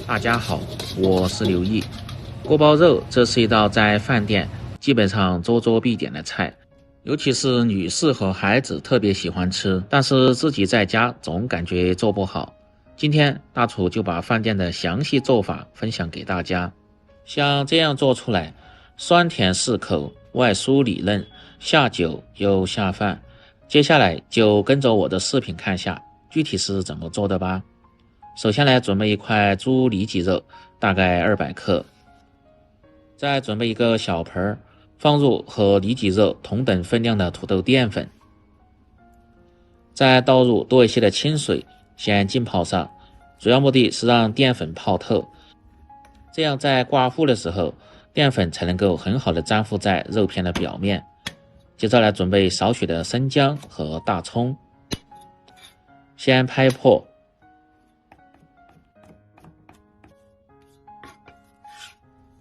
大家好，我是刘毅。锅包肉这是一道在饭店基本上桌桌必点的菜，尤其是女士和孩子特别喜欢吃，但是自己在家总感觉做不好。今天大厨就把饭店的详细做法分享给大家。像这样做出来，酸甜适口，外酥里嫩，下酒又下饭。接下来就跟着我的视频看下具体是怎么做的吧。首先来准备一块猪里脊肉，大概200克。再准备一个小盆，放入和里脊肉同等分量的土豆淀粉。再倒入多一些的清水，先浸泡上，主要目的是让淀粉泡透，这样在挂糊的时候，淀粉才能够很好的粘附在肉片的表面。接着来准备少许的生姜和大葱，先拍破，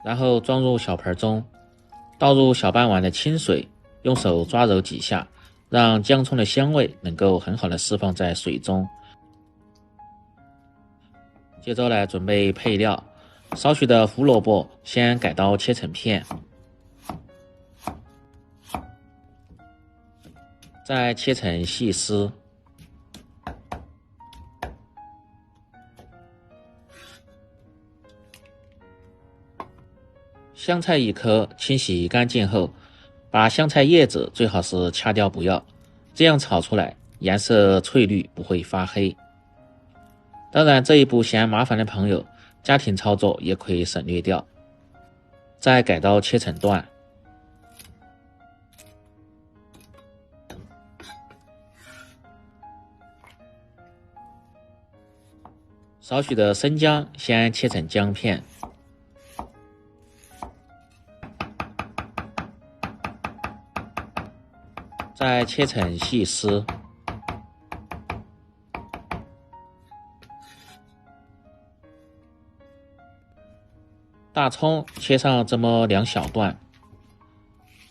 然后装入小盆中，倒入小半碗的清水，用手抓揉几下，让姜葱的香味能够很好的释放在水中。接着来准备配料，少许的胡萝卜先改刀切成片，再切成细丝。香菜1颗，清洗干净后，把香菜叶子最好是掐掉不要，这样炒出来颜色翠绿，不会发黑。当然这一步嫌麻烦的朋友，家庭操作也可以省略掉。再改刀切成段。少许的生姜先切成姜片，再切成细丝。大葱切上这么2小段，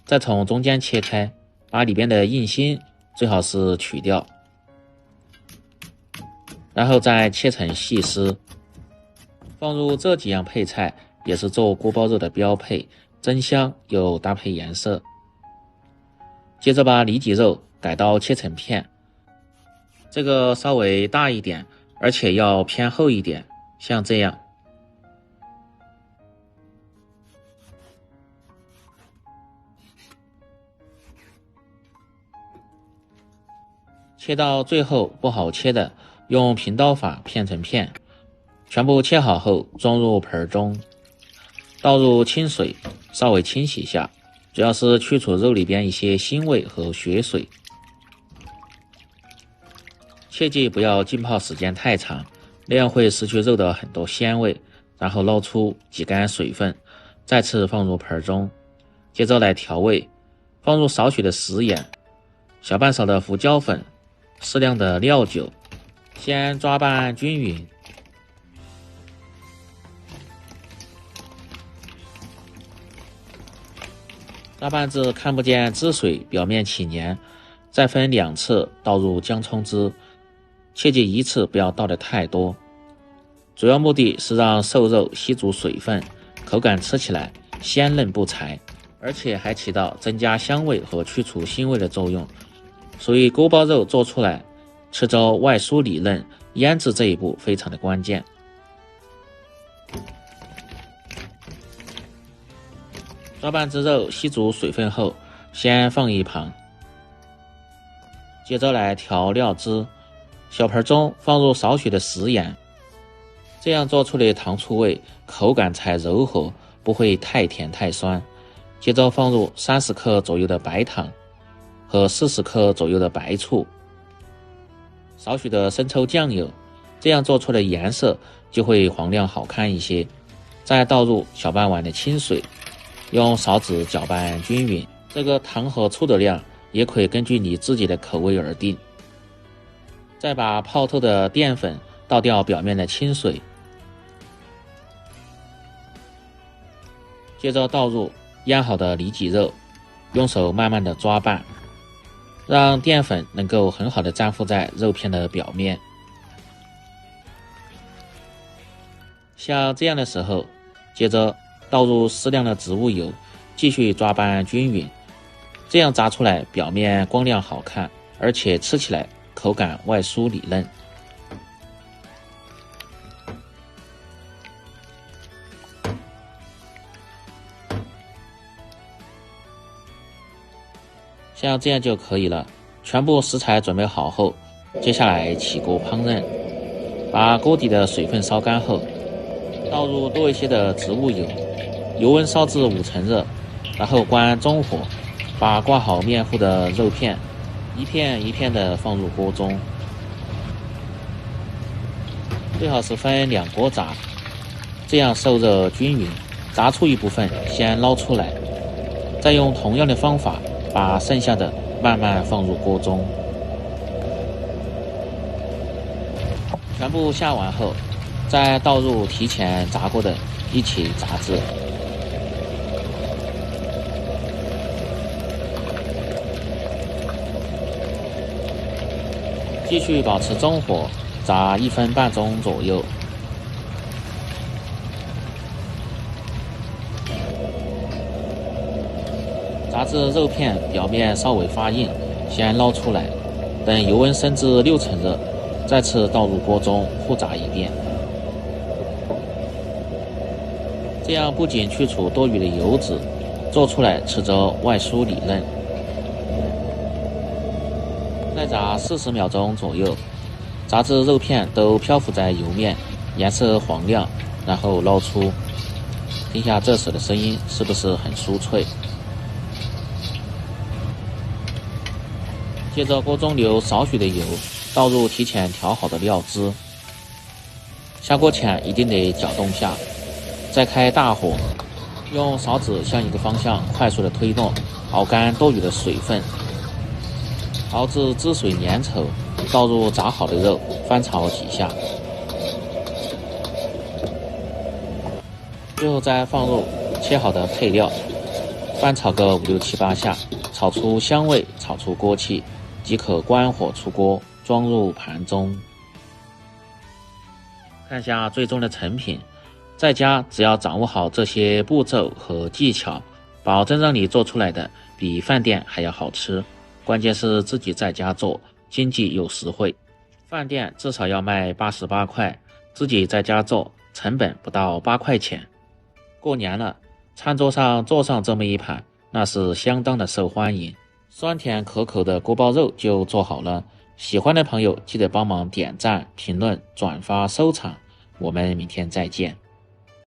再从中间切开，把里边的硬心最好是取掉，然后再切成细丝。放入这几样配菜也是做锅包肉的标配，增香又搭配颜色。接着把里脊肉改刀切成片，这个稍微大一点，而且要偏厚一点，像这样。切到最后不好切的，用平刀法片成片。全部切好后装入盆中，倒入清水，稍微清洗一下，主要是去除肉里边一些腥味和血水。切记不要浸泡时间太长，那样会失去肉的很多鲜味。然后捞出，挤干水分，再次放入盆中。接着来调味，放入少许的食盐，小半勺的胡椒粉，适量的料酒，先抓拌均匀。抓拌至看不见汁水，表面起黏，再分2次倒入姜葱汁，切记一次不要倒的太多。主要目的是让瘦肉吸足水分，口感吃起来鲜嫩不柴，而且还起到增加香味和去除腥味的作用。所以锅包肉做出来吃着外酥里嫩，腌制这一步非常的关键。抓拌之肉吸足水分后，先放一旁。接着来调料汁，小盆中放入少许的食盐，这样做出的糖醋味口感才柔和，不会太甜太酸。接着放入30克左右的白糖和40克左右的白醋，少许的生抽酱油，这样做出的颜色就会黄亮好看一些。再倒入小半碗的清水，用勺子搅拌均匀。这个糖和醋的量也可以根据你自己的口味而定。再把泡透的淀粉倒掉表面的清水，接着倒入腌好的里脊肉，用手慢慢的抓拌，让淀粉能够很好的粘附在肉片的表面。像这样的时候，接着倒入适量的植物油，继续抓拌均匀，这样炸出来表面光亮好看，而且吃起来口感外酥里嫩。像这样就可以了。全部食材准备好后，接下来起锅烹饪，把锅底的水分烧干后，倒入多一些的植物油，油温烧至5成热，然后关中火，把挂好面糊的肉片一片一片的放入锅中，最好是分2锅炸，这样受热均匀。炸出一部分先捞出来，再用同样的方法把剩下的慢慢放入锅中，全部下完后，再倒入提前炸过的一起炸制。继续保持中火，炸1分半钟左右。炸至肉片表面稍微发硬，先捞出来，等油温升至6成热，再次倒入锅中复炸一遍。这样不仅去除多余的油脂，做出来吃着外酥里嫩。再炸40秒钟左右，炸至肉片都漂浮在油面，颜色黄亮，然后捞出。听下这时的声音是不是很酥脆？接着锅中留少许的油，倒入提前调好的料汁。下锅前一定得搅动下，再开大火，用勺子向一个方向快速的推动，熬干多余的水分，熬至汁水粘稠，倒入炸好的肉，翻炒几下，最后再放入切好的配料，翻炒个5、6、7、8下，炒出香味，炒出锅气，即可关火出锅，装入盘中。看下最终的成品，在家只要掌握好这些步骤和技巧，保证让你做出来的比饭店还要好吃。关键是自己在家做，经济又实惠。饭店至少要卖88块，自己在家做，成本不到8块钱。过年了，餐桌上做上这么一盘，那是相当的受欢迎。酸甜可口的锅包肉就做好了，喜欢的朋友记得帮忙点赞、评论、转发、收藏。我们明天再见。